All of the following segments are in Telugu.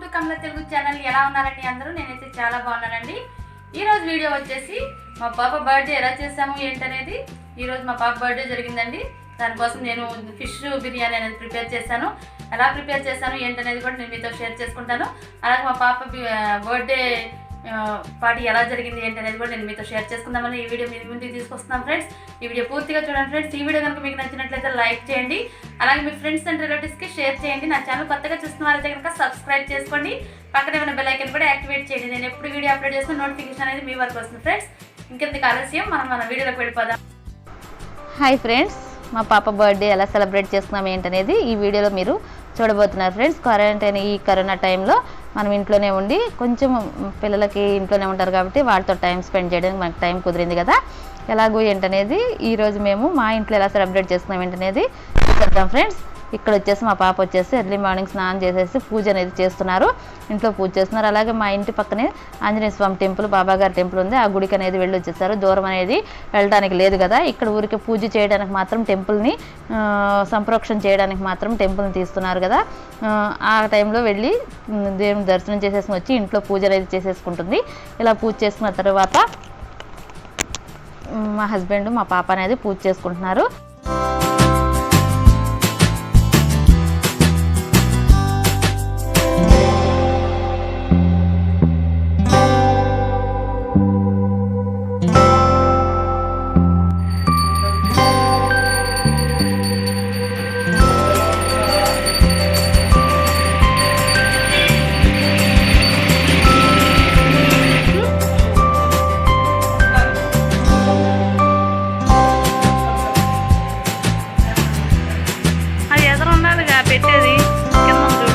To Kamala Telugu channel. ఎలా ఉన్నారండి అందరూ? నేనైతే చాలా బాగున్నానండి. ఈరోజు వీడియో వచ్చేసి మా పాప బర్త్డే ఎలా చేసాము ఏంటనేది. ఈరోజు మా పాప బర్త్డే జరిగిందండి. దానికోసం నేను ఫిష్ బిర్యానీ అనేది ప్రిపేర్ చేశాను. ఎలా ప్రిపేర్ చేశాను ఏంటనేది కూడా నేను మీతో షేర్ చేసుకుంటాను. అలాగే మా పాప బర్త్డే పార్టీ ఎలా జరిగింది ఏంటనేది కూడా నేను మీతో షేర్ చేసుకుందామని ఈ వీడియో మీ ముందుకు తీసుకొస్తున్నాం ఫ్రెండ్స్. ఈ వీడియో పూర్తిగా చూడండి ఫ్రెండ్స్. ఈ వీడియో కనుక మీకు నచ్చినట్లయితే లైక్ చేయండి. అలాగే మీ ఫ్రెండ్స్ అండ్ రిలేటివ్స్కి షేర్ చేయండి. నా ఛానల్ కొత్తగా చూస్తున్న వారైతే కనుక సబ్స్క్రైబ్ చేసుకోండి. పక్కనే ఉన్న బెల్ ఐకాన్ కూడా యాక్టివేట్ చేయండి. నేను ఎప్పుడు వీడియో అప్లోడ్ చేసిన నోటిఫికేషన్ అనేది మీ వరకు వస్తుంది ఫ్రెండ్స్. ఇంకెందుకు ఆలస్యం, మనం మన వీడియోలోకి వెళ్ళిపోదాం. హాయ్ ఫ్రెండ్స్, మా పాప బర్త్డే ఎలా సెలబ్రేట్ చేసుకున్నాం ఏంటనేది ఈ వీడియోలో మీరు చూడబోతున్నారు ఫ్రెండ్స్. క్వారంటైన్ ఈ కరోనా టైంలో మనం ఇంట్లోనే ఉండి కొంచెం పిల్లలకి ఇంట్లోనే ఉంటారు కాబట్టి వాళ్ళతో టైం స్పెండ్ చేయడానికి మనకు టైం కుదిరింది కదా. ఎలాగో ఏంటనేది ఈరోజు మేము మా ఇంట్లో ఎలా సెలబ్రేట్ చేసుకున్నాం ఏంటనేది చూద్దాం ఫ్రెండ్స్. ఇక్కడ వచ్చేసి మా పాప వచ్చేసి ఎర్లీ మార్నింగ్ స్నానం చేసేసి పూజ అనేది చేస్తున్నారు, ఇంట్లో పూజ చేస్తున్నారు. అలాగే మా ఇంటి పక్కనే ఆంజనేయ స్వామి టెంపుల్, బాబాగారి టెంపుల్ ఉంది. ఆ గుడికి అనేది వెళ్ళి వచ్చేసారు. దూరం అనేది వెళ్ళడానికి లేదు కదా. ఇక్కడ ఊరికి పూజ చేయడానికి మాత్రం టెంపుల్ని సంప్రోక్షణ చేయడానికి మాత్రం టెంపుల్ని తీస్తున్నారు కదా. ఆ టైంలో వెళ్ళి దేవుని దర్శనం చేసేసుకుని వచ్చి ఇంట్లో పూజ అనేది చేసేసుకుంటుంది. ఇలా పూజ చేసుకున్న తర్వాత మా హస్బెండ్ మా పాప అనేది పూజ చేసుకుంటున్నారు. పెట్టేది కింద చూడు.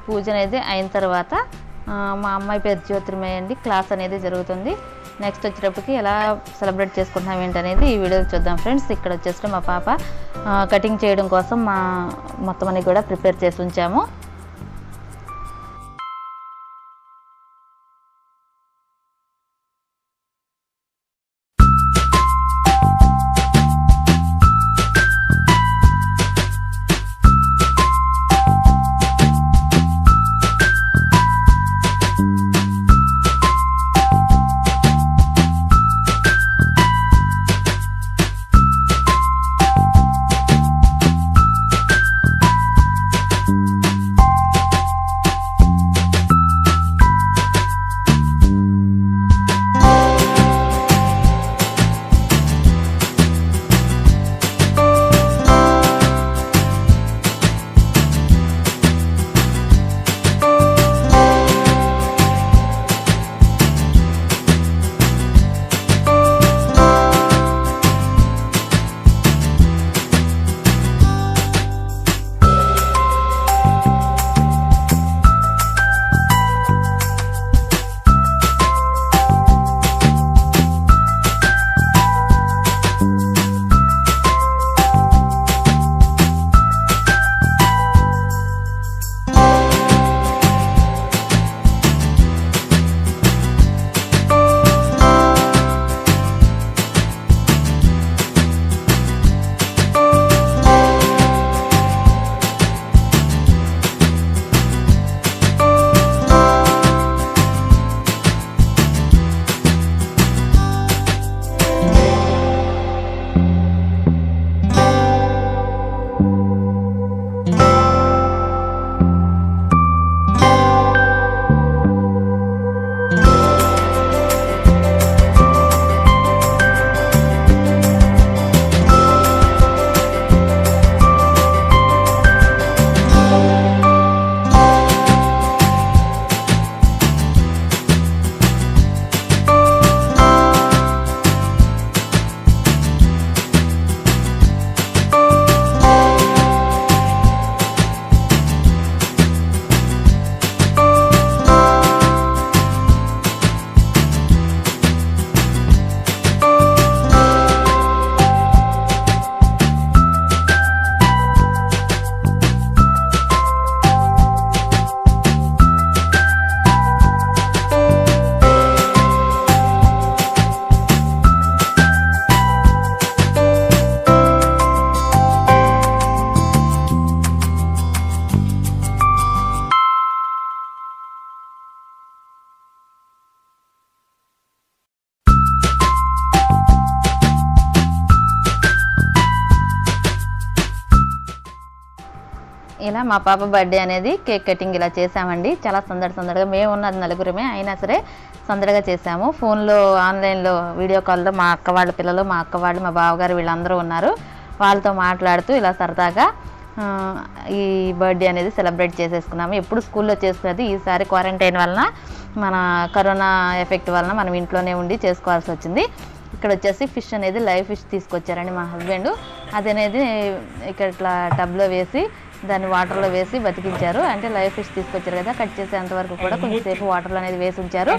పూజ అనేది అయిన తర్వాత మా అమ్మాయి పేరు జ్యోతిర్మై అండి. క్లాస్ అనేది జరుగుతుంది. నెక్స్ట్ వచ్చేటప్పటికి ఎలా సెలబ్రేట్ చేసుకుంటున్నాం ఏంటనేది ఈ వీడియో చూద్దాం ఫ్రెండ్స్. ఇక్కడ వచ్చేసి మా పాప కటింగ్ చేయడం కోసం మొత్తం అన్ని కూడా ప్రిపేర్ చేసి ఉంచాము. ఇలా మా పాప బర్త్డే అనేది కేక్ కటింగ్ ఇలా చేసామండి. చాలా సందడిగా మేము ఉన్నది నలుగురమే, అయినా సరే సందడిగా చేసాము. ఫోన్లో ఆన్లైన్లో వీడియో కాల్లో మా అక్క వాళ్ళ పిల్లలు, మా అక్క వాళ్ళు, మా బావగారు వీళ్ళందరూ ఉన్నారు. వాళ్ళతో మాట్లాడుతూ ఇలా సరదాగా ఈ బర్త్డే అనేది సెలబ్రేట్ చేసేసుకున్నాము. ఎప్పుడు స్కూల్లో చేసుకునేది, ఈసారి క్వారంటైన్ వలన మన కరోనా ఎఫెక్ట్ వలన మనం ఇంట్లోనే ఉండి చేసుకోవాల్సి వచ్చింది. ఇక్కడ వచ్చేసి ఫిష్ అనేది లైవ్ ఫిష్ తీసుకొచ్చారండి మా హస్బెండ్. అదనేది ఇక్కడ ఇట్లా టబ్లో వేసి దాన్ని వాటర్లో వేసి బతికించారు. అంటే లైవ్ ఫిష్ తీసుకొచ్చారు కదా, కట్ చేసేంత వరకు కూడా కొంచెంసేపు వాటర్లో అనేది వేసి ఉంచారు.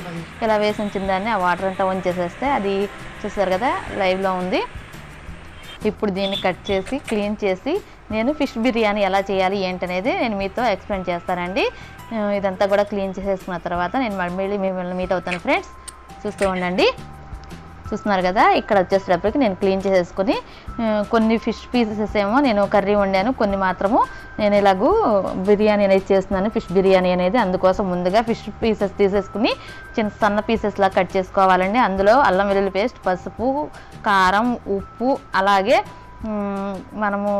ఇలా వేసి ఉంచిన దాన్ని ఆ వాటర్ అంతా వంచేసేస్తే అది చూసారు కదా లైవ్లో ఉంది. ఇప్పుడు దీన్ని కట్ చేసి క్లీన్ చేసి నేను ఫిష్ బిర్యానీ ఎలా చేయాలి ఏంటనేది నేను మీతో ఎక్స్ప్లెయిన్ చేస్తానండి. ఇదంతా కూడా క్లీన్ చేసేసుకున్న తర్వాత నేను మళ్ళీ మిమ్మల్ని మీట్ అవుతాను ఫ్రెండ్స్, చూస్తూ ఉండండి. చూస్తున్నారు కదా, ఇక్కడ వచ్చేసేటప్పటికి నేను క్లీన్ చేసేసుకొని కొన్ని ఫిష్ పీసెస్ ఏమో నేను కర్రీ వండాను, కొన్ని మాత్రము నేను ఇలాగూ బిర్యానీ అనేది చేస్తున్నాను, ఫిష్ బిర్యానీ అనేది. అందుకోసం ముందుగా ఫిష్ పీసెస్ తీసేసుకుని చిన్న సన్న పీసెస్లా కట్ చేసుకోవాలండి. అందులో అల్లం వెల్లుల్లి పేస్ట్, పసుపు, కారం, ఉప్పు, అలాగే మనము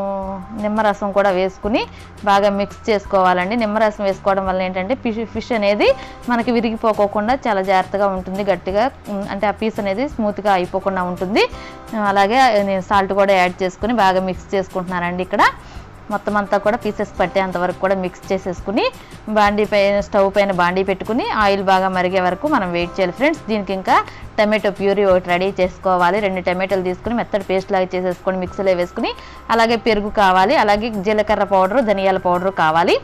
నిమ్మరసం కూడా వేసుకుని బాగా మిక్స్ చేసుకోవాలండి. నిమ్మరసం వేసుకోవడం వల్ల ఏంటంటే ఫిష్ అనేది మనకి విరిగిపోకోకుండా చాలా జాగ్రత్తగా ఉంటుంది, గట్టిగా అంటే ఆ పీస్ అనేది స్మూత్గా అయిపోకుండా ఉంటుంది. అలాగే నేను సాల్ట్ కూడా యాడ్ చేసుకుని బాగా మిక్స్ చేసుకుంటున్నానండి. ఇక్కడ మొత్తం అంతా కూడా పీసెస్ పట్టేంత వరకు కూడా మిక్స్ చేసేసుకుని స్టవ్ పైన బాండీ పెట్టుకుని ఆయిల్ బాగా మరిగే వరకు మనం వెయిట్ చేయాలి ఫ్రెండ్స్. దీనికి ఇంకా టమాటో ప్యూరీ ఒకటి రెడీ చేసుకోవాలి. 2 టమాటోలు తీసుకుని మెత్తడి పేస్ట్ లాగా చేసేసుకొని మిక్సీలో వేసుకుని, అలాగే పెరుగు కావాలి, అలాగే జీలకర్ర పౌడరు, ధనియాల పౌడరు కావాలి.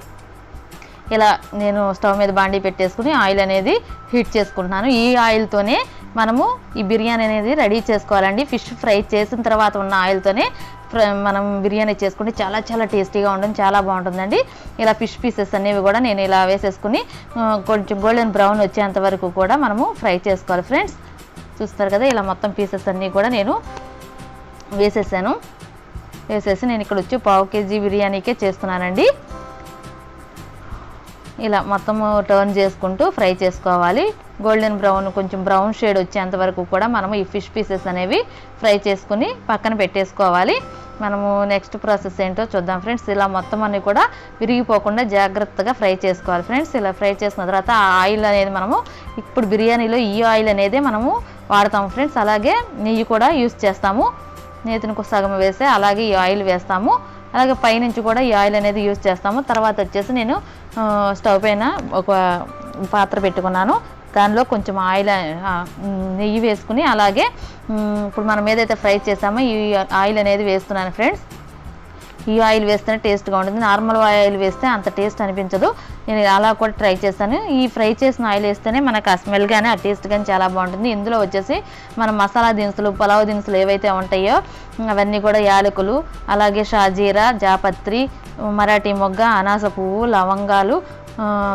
ఇలా నేను స్టవ్ మీద బాండీ పెట్టేసుకుని ఆయిల్ అనేది హీట్ చేసుకుంటున్నాను. ఈ ఆయిల్తోనే మనము ఈ బిర్యానీ అనేది రెడీ చేసుకోవాలండి. ఫిష్ ఫ్రై చేసిన తర్వాత ఉన్న ఆయిల్తోనే మనం బిర్యానీ చేసుకుంటే చాలా టేస్టీగా ఉంటుంది, చాలా బాగుంటుందండి. ఇలా ఫిష్ పీసెస్ అనేవి కూడా నేను ఇలా వేసేసుకుని కొంచెం గోల్డెన్ బ్రౌన్ వచ్చేంత వరకు కూడా మనము ఫ్రై చేసుకోవాలి ఫ్రెండ్స్. చూస్తారు కదా, ఇలా మొత్తం పీసెస్ అన్నీ కూడా నేను వేసేసి నేను ఇక్కడ వచ్చి 1/2 kg బిర్యానీకే చేస్తున్నానండి. ఇలా మొత్తము టర్న్ చేసుకుంటూ ఫ్రై చేసుకోవాలి. గోల్డెన్ బ్రౌన్ కొంచెం బ్రౌన్ షేడ్ వచ్చేంత వరకు కూడా మనము ఈ ఫిష్ పీసెస్ అనేవి ఫ్రై చేసుకుని పక్కన పెట్టేసుకోవాలి. మనము నెక్స్ట్ ప్రాసెస్ ఏంటో చూద్దాం ఫ్రెండ్స్. ఇలా మొత్తం అన్ని కూడా విరిగిపోకుండా జాగ్రత్తగా ఫ్రై చేసుకోవాలి ఫ్రెండ్స్. ఇలా ఫ్రై చేసుకున్న తర్వాత ఆ ఆయిల్ అనేది మనము ఇప్పుడు బిర్యానీలో ఈ ఆయిల్ అనేది మనము వాడతాము ఫ్రెండ్స్. అలాగే నెయ్యి కూడా యూస్ చేస్తాము, నేతిని సగం వేసి అలాగే ఈ ఆయిల్ వేస్తాము. అలాగే పైనుంచి కూడా ఈ ఆయిల్ అనేది యూజ్ చేస్తాము. తర్వాత వచ్చేసి నేను స్టవ్ పైన ఒక పాత్ర పెట్టుకున్నాను, దానిలో కొంచెం నెయ్యి వేసుకుని అలాగే ఇప్పుడు మనం ఏదైతే ఫ్రై చేసామో ఈ ఆయిల్ అనేది వేస్తున్నాను ఫ్రెండ్స్. ఈ ఆయిల్ వేస్తేనే టేస్ట్గా ఉంటుంది, నార్మల్ ఆయిల్ వేస్తే అంత టేస్ట్ అనిపించదు. నేను అలా కూడా ట్రై చేస్తాను. ఈ ఫ్రై చేసిన ఆయిల్ వేస్తేనే మనకు ఆ స్మెల్ కానీ ఆ టేస్ట్ కానీ చాలా బాగుంటుంది. ఇందులో వచ్చేసి మన మసాలా దినుసులు, పలావ్ దినుసులు ఏవైతే ఉంటాయో అవన్నీ కూడా యాలకులు, అలాగే షాజీరా, జాపత్రి, మరాఠీ మొగ్గ, అనాస పువ్వు, లవంగాలు,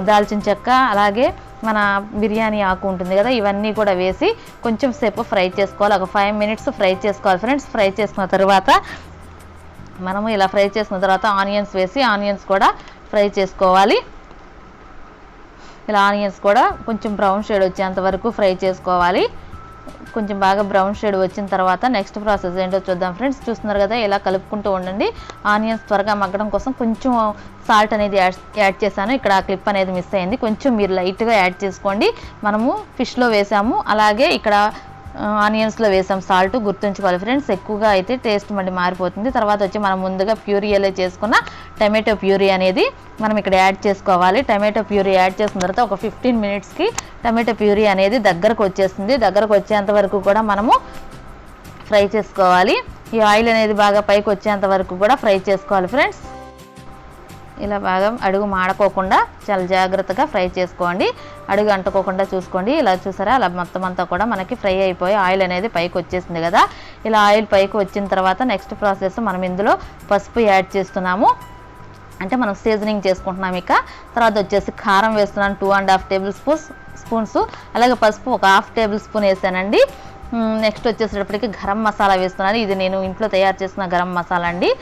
దాల్చిన చెక్క, అలాగే మన బిర్యానీ ఆకు ఉంటుంది కదా, ఇవన్నీ కూడా వేసి కొంచెం సేపు ఫ్రై చేసుకోవాలి. ఒక 5 minutes ఫ్రై చేసుకోవాలి ఫ్రెండ్స్. ఫ్రై చేసుకున్న తర్వాత మనము ఇలా ఫ్రై చేసుకున్న తర్వాత ఆనియన్స్ వేసి ఆనియన్స్ కూడా ఫ్రై చేసుకోవాలి. ఇలా ఆనియన్స్ కూడా కొంచెం బ్రౌన్ షేడ్ వచ్చేంత వరకు ఫ్రై చేసుకోవాలి. కొంచెం బాగా బ్రౌన్ షేడ్ వచ్చిన తర్వాత నెక్స్ట్ ప్రాసెస్ ఏంటో చూద్దాం ఫ్రెండ్స్. చూస్తున్నారు కదా, ఇలా కలుపుకుంటూ ఉండండి. ఆనియన్స్ త్వరగా మగ్గడం కోసం కొంచెం సాల్ట్ అనేది యాడ్ చేశాను. ఇక్కడ ఆ క్లిప్ అనేది మిస్ అయింది, కొంచెం మీరు లైట్గా యాడ్ చేసుకోండి. మనము ఫిష్లో వేసాము, అలాగే ఇక్కడ ఆనియన్స్లో వేసాం సాల్ట్, గుర్తుంచుకోవాలి ఫ్రెండ్స్. ఎక్కువగా అయితే టేస్ట్ మళ్ళీ మారిపోతుంది. తర్వాత వచ్చి మనం ముందుగా ప్యూరీ ఎలా చేసుకున్న టమాటో ప్యూరీ అనేది మనం ఇక్కడ యాడ్ చేసుకోవాలి. టమాటో ప్యూరీ యాడ్ చేసిన తర్వాత ఒక 15 minutesకి టమాటో ప్యూరీ అనేది దగ్గరకు వచ్చేస్తుంది. దగ్గరకు వచ్చేంత వరకు కూడా మనము ఫ్రై చేసుకోవాలి. ఈ ఆయిల్ అనేది బాగా పైకి వచ్చేంత వరకు కూడా ఫ్రై చేసుకోవాలి ఫ్రెండ్స్. ఇలా బాగా అడుగు మాడకోకుండా చాలా జాగ్రత్తగా ఫ్రై చేసుకోండి, అడుగు అంటుకోకుండా చూసుకోండి. ఇలా చూసారా, అలా మొత్తం అంతా కూడా మనకి ఫ్రై అయిపోయి ఆయిల్ అనేది పైకి వచ్చేసింది కదా. ఇలా ఆయిల్ పైకి వచ్చిన తర్వాత నెక్స్ట్ ప్రాసెస్ మనం ఇందులో పసుపు యాడ్ చేస్తున్నాము, అంటే మనం సీజనింగ్ చేసుకుంటున్నాం. ఇక తర్వాత వచ్చేసి కారం వేస్తున్నాను 2.5 tablespoons, అలాగే పసుపు ఒక 1/2 tablespoon వేసానండి. నెక్స్ట్ వచ్చేసేటప్పటికి గరం మసాలా వేస్తున్నాను. ఇది నేను ఇంట్లో తయారు చేసిన గరం మసాలా అండి.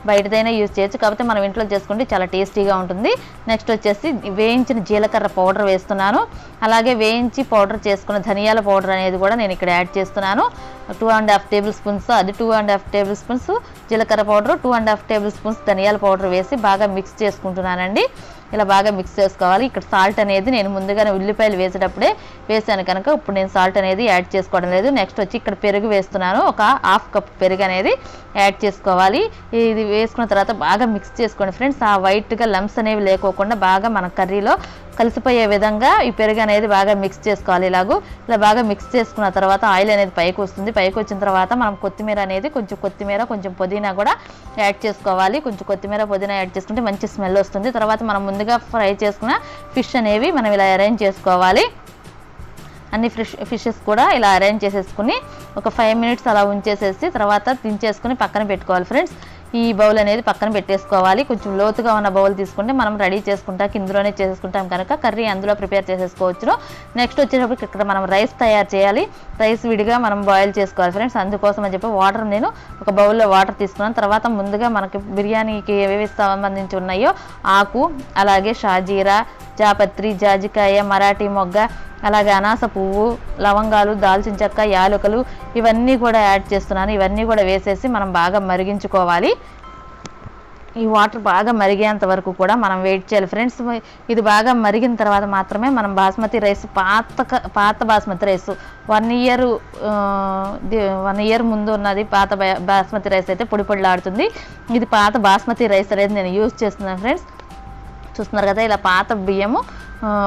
బయటదైనా యూజ్ చేయొచ్చు, కాకపోతే మనం ఇంట్లో చేసుకుంటే చాలా టేస్టీగా ఉంటుంది. నెక్స్ట్ వచ్చేసి వేయించిన జీలకర్ర పౌడర్ వేస్తున్నాను. అలాగే వేయించి పౌడర్ చేసుకున్న ధనియాల పౌడర్ అనేది కూడా నేను ఇక్కడ యాడ్ చేస్తున్నాను. 2.5 టేబుల్ స్పూన్స్, అది 2.5 టేబుల్ స్పూన్స్ జీలకర్ర పౌడర్, 2.5 టేబుల్ స్పూన్స్ ధనియాల పౌడర్ వేసి బాగా మిక్స్ చేసుకుంటున్నానండి. ఇలా బాగా మిక్స్ చేసుకోవాలి. ఇక్కడ సాల్ట్ అనేది నేను ముందుగానే ఉల్లిపాయలు వేసేటప్పుడే వేసాను కనుక ఇప్పుడు నేను సాల్ట్ అనేది యాడ్ చేసుకోవడం లేదు. నెక్స్ట్ వచ్చి ఇక్కడ పెరుగు వేస్తున్నాను. ఒక 1/2 కప్ పెరుగు అనేది యాడ్ చేసుకోవాలి. ఇది వేసుకున్న తర్వాత బాగా మిక్స్ చేసుకోండి ఫ్రెండ్స్. ఆ వైట్గా లమ్స్ అనేవి లేకోకుండా బాగా మన కర్రీలో కలిసిపోయే విధంగా ఈ పెరుగు అనేది బాగా మిక్స్ చేసుకోవాలి. ఇలా బాగా మిక్స్ చేసుకున్న తర్వాత ఆయిల్ అనేది పైకి వస్తుంది. పైకి వచ్చిన తర్వాత మనం కొత్తిమీర అనేది కొంచెం పుదీనా కూడా యాడ్ చేసుకోవాలి. కొంచెం కొత్తిమీర పుదీనా యాడ్ చేసుకుంటే మంచి స్మెల్ వస్తుంది. తర్వాత మనం ముందుగా ఫ్రై చేసుకున్న ఫిష్ అనేవి మనం ఇలా అరేంజ్ చేసుకోవాలి. అన్ని ఫిషెస్ కూడా ఇలా అరేంజ్ చేసేసుకుని ఒక 5 మినిట్స్ అలా ఉంచేసేసి తర్వాత దించేసుకుని పక్కన పెట్టుకోవాలి ఫ్రెండ్స్. ఈ బౌల్ అనేది పక్కన పెట్టేసుకోవాలి. కొంచెం లోతుగా ఉన్న బౌల్ తీసుకుంటే మనం రెడీ చేసుకుంటాం, ఇందులోనే చేసుకుంటాం కనుక కర్రీ అందులో ప్రిపేర్ చేసేసుకోవచ్చును. నెక్స్ట్ వచ్చేటప్పుడు ఇక్కడ మనం రైస్ తయారు చేయాలి. రైస్ విడిగా మనం బాయిల్ చేసుకోవాలి ఫ్రెండ్స్. అందుకోసం అని చెప్పి వాటర్ నేను ఒక బౌల్లో వాటర్ తీసుకున్నాను. తర్వాత ముందుగా మనకి బిర్యానీకి ఏవేవి సంబంధించి ఉన్నాయో ఆకు, అలాగే షాజీరా, జాపత్రి, జాజికాయ, మరాఠీ మొగ్గ, అలాగే అనాస పువ్వు, లవంగాలు, దాల్చిన చెక్క, యాలకులు ఇవన్నీ కూడా యాడ్ చేస్తున్నాను. ఇవన్నీ కూడా వేసేసి మనం బాగా మరిగించుకోవాలి. ఈ వాటర్ బాగా మరిగేంత వరకు కూడా మనం వెయిట్ చేయాలి ఫ్రెండ్స్. ఇది బాగా మరిగిన తర్వాత మాత్రమే మనం బాస్మతి రైస్, పాత బాస్మతి రైస్ 1 ఇయర్ ముందు ఉన్నది పాత బాస్మతి రైస్ అయితే పొడిలాడుతుంది. ఇది పాత బాస్మతి రైస్ అనేది నేను యూజ్ చేస్తున్నాను ఫ్రెండ్స్. చూస్తున్నారు కదా, ఇలా పాత బియ్యము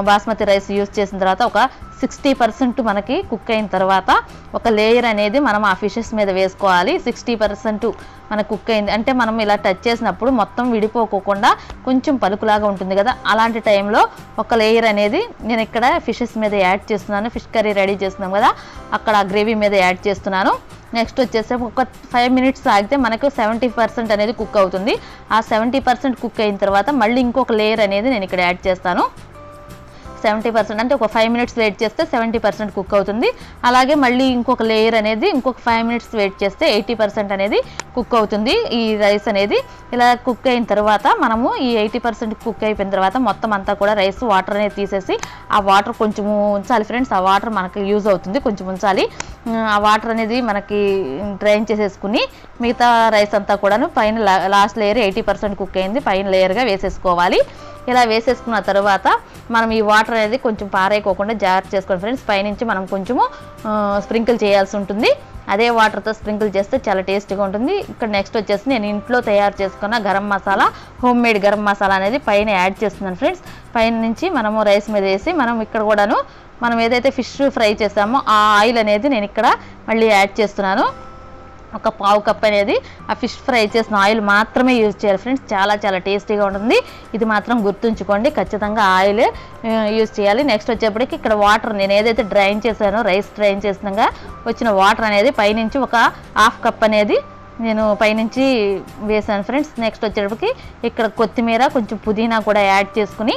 బాస్మతి రైస్ యూజ్ చేసిన తర్వాత ఒక 60% మనకి కుక్ అయిన తర్వాత ఒక లేయర్ అనేది మనం ఆ ఫిషెస్ మీద వేసుకోవాలి. 60% మనకు కుక్ అయింది అంటే మనం ఇలా టచ్ చేసినప్పుడు మొత్తం విడిపోకోకుండా కొంచెం పలుకులాగా ఉంటుంది కదా, అలాంటి టైంలో ఒక లేయర్ అనేది నేను ఇక్కడ ఫిషెస్ మీద యాడ్ చేస్తున్నాను. ఫిష్ కర్రీ రెడీ చేస్తున్నాం కదా, అక్కడ గ్రేవీ మీద యాడ్ చేస్తున్నాను. నెక్స్ట్ వచ్చేసి ఒక 5 మినిట్స్ ఆగితే మనకు 70% అనేది కుక్ అవుతుంది. ఆ 70% కుక్ అయిన తర్వాత మళ్ళీ ఇంకొక లేయర్ అనేది నేను ఇక్కడ యాడ్ చేస్తాను. 70% అంటే ఒక 5 మినిట్స్ వెయిట్ చేస్తే 70% కుక్ అవుతుంది. అలాగే మళ్ళీ ఇంకొక లేయర్ అనేది ఇంకొక 5 మినిట్స్ వెయిట్ చేస్తే 80% అనేది కుక్ అవుతుంది. ఈ రైస్ అనేది ఇలా కుక్ అయిన తర్వాత మనము ఈ 80% కుక్ అయిపోయిన తర్వాత మొత్తం అంతా కూడా రైస్ వాటర్ అనేది తీసేసి ఆ వాటర్ కొంచెం ఉంచాలి ఫ్రెండ్స్. ఆ వాటర్ మనకి యూజ్ అవుతుంది, కొంచెం ఉంచాలి. ఆ వాటర్ అనేది మనకి డ్రైన్ చేసేసుకుని మిగతా రైస్ అంతా కూడాను పైన లాస్ట్ లేయర్ 80% కుక్ అయింది పైన లేయర్గా వేసేసుకోవాలి. ఇలా వేసేసుకున్న తర్వాత మనం ఈ వాటర్ అనేది కొంచెం పారేయకోకుండా జాగ్రత్త చేసుకోండి ఫ్రెండ్స్. పైనుంచి మనం కొంచెము స్ప్రింకిల్ చేయాల్సి ఉంటుంది. అదే వాటర్తో స్ప్రింకిల్ చేస్తే చాలా టేస్టీగా ఉంటుంది. ఇక్కడ నెక్స్ట్ వచ్చేసి నేను ఇంట్లో తయారు చేసుకున్న గరం మసాలా, హోమ్ మేడ్ గరం మసాలా అనేది పైన యాడ్ చేస్తున్నాను ఫ్రెండ్స్. పైన నుంచి మనము రైస్ మీద వేసి మనం ఇక్కడ కూడాను మనం ఏదైతే ఫిష్ ఫ్రై చేసామో ఆ ఆయిల్ అనేది నేను ఇక్కడ మళ్ళీ యాడ్ చేస్తున్నాను. ఒక 1/2 కప్ అనేది ఆ ఫిష్ ఫ్రై చేసిన ఆయిల్ మాత్రమే యూజ్ చేయాలి ఫ్రెండ్స్. చాలా చాలా టేస్టీగా ఉంటుంది. ఇది మాత్రం గుర్తుంచుకోండి, ఖచ్చితంగా ఆయిల్ యూజ్ చేయాలి. నెక్స్ట్ వచ్చేప్పటికి ఇక్కడ వాటర్ నేను ఏదైతే డ్రైన్ చేశానో రైస్ డ్రైన్ చేసినాక వచ్చిన వాటర్ అనేది పైనుంచి ఒక 1/2 కప్ అనేది నేను పైనుంచి వేసాను ఫ్రెండ్స్. నెక్స్ట్ వచ్చేటప్పటికి ఇక్కడ కొత్తిమీర, కొంచెం పుదీనా కూడా యాడ్ చేసుకుని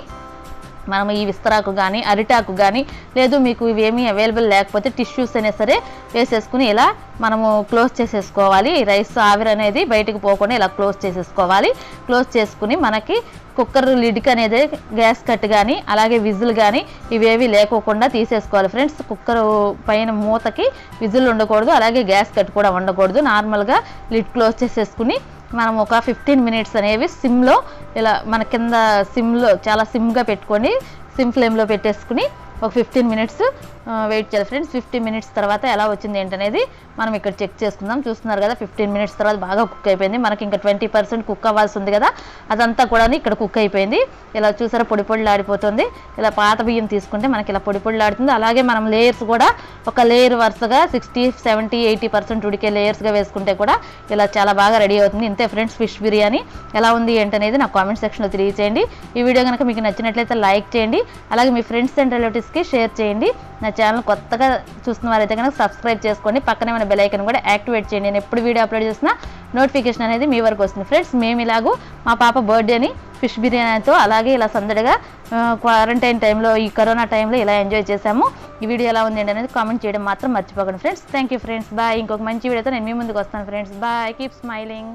మనం ఈ విస్తరాకు కానీ అరిటాకు కానీ లేదు మీకు ఇవేమీ అవైలబుల్ లేకపోతే టిష్యూస్ అయినా సరే వేసేసుకుని ఇలా మనము క్లోజ్ చేసేసుకోవాలి. రైస్ ఆవిరి అనేది బయటకు పోకుండా ఇలా క్లోజ్ చేసేసుకోవాలి. క్లోజ్ చేసుకుని మనకి కుక్కర్ లిడ్కి అనేది గ్యాస్ కట్ కానీ అలాగే విజిల్ కానీ ఇవేవి లేకోకుండా తీసేసుకోవాలి ఫ్రెండ్స్. కుక్కర్ పైన మూతకి విజిల్ ఉండకూడదు, అలాగే గ్యాస్ కట్ కూడా ఉండకూడదు. నార్మల్గా లిడ్ క్లోజ్ చేసేసుకుని మనం ఒక 15 మినిట్స్ అనేవి సిమ్లో ఇలా మన కింద సిమ్లో చాలా సిమ్గా పెట్టుకొని సిమ్ ఫ్లేమ్లో పెట్టేసుకుని ఒక 15 మినిట్స్ వెయిట్ చేయాలి ఫ్రెండ్స్. 15 మినిట్స్ తర్వాత ఎలా వచ్చింది ఏంటనేది మనం ఇక్కడ చెక్ చేసుకుందాం. చూస్తున్నారు కదా 15 మినిట్స్ తర్వాత బాగా కుక్ అయిపోయింది. మనకి ఇంకా 20% కుక్ అవ్వాల్సి ఉంది కదా, అదంతా కూడా ఇక్కడ కుక్ అయిపోయింది. ఇలా చూసారా పొడిలాడిపోతుంది. ఇలా పాత బియ్యం తీసుకుంటే మనకి ఇలా పొడిలాడుతుంది. అలాగే మనం లేయర్స్ కూడా ఒక లేయర్ వరుసగా 60, 70, 80% ఉడికే లేయర్స్గా వేసుకుంటే కూడా ఇలా చాలా బాగా రెడీ అవుతుంది. ఇంతే ఫ్రెండ్స్ ఫిష్ బిర్యానీ. ఎలా ఉంది ఏంటనేది నాకు కామెంట్ సెక్షన్లో తెలియజేయండి. ఈ వీడియో కనుక మీకు నచ్చినట్లయితే లైక్ చేయండి, అలాగే మీ ఫ్రెండ్స్ అండ్ రిలేటివ్స్కి షేర్ చేయండి. నా ఛానల్ కొత్తగా చూస్తున్న వారైతే కనుక సబ్స్క్రైబ్ చేసుకోండి, పక్కనే ఉన్న బెల్ ఐకాన్ కూడా యాక్టివేట్ చేయండి. నేను ఎప్పుడు వీడియో అప్లోడ్ చేసినా నోటిఫికేషన్ అనేది మీ వరకు వస్తుంది ఫ్రెండ్స్. మేము ఇలాగూ మా పాప బర్త్డేని ఫిష్ బిర్యానీతో అలాగే ఇలా సందడిగా క్వారంటైన్ టైంలో ఈ కరోనా టైంలో ఇలా ఎంజాయ్ చేశాము. ఈ వీడియో ఎలా ఉంది అనేది కామెంట్ చేయడం మాత్రం మర్చిపోకండి friends. Thank you friends, bye. ఇంకొక మంచి వీడియోతో నేను మీ ముందుకు వస్తాను ఫ్రెండ్స్. Bye, keep smiling.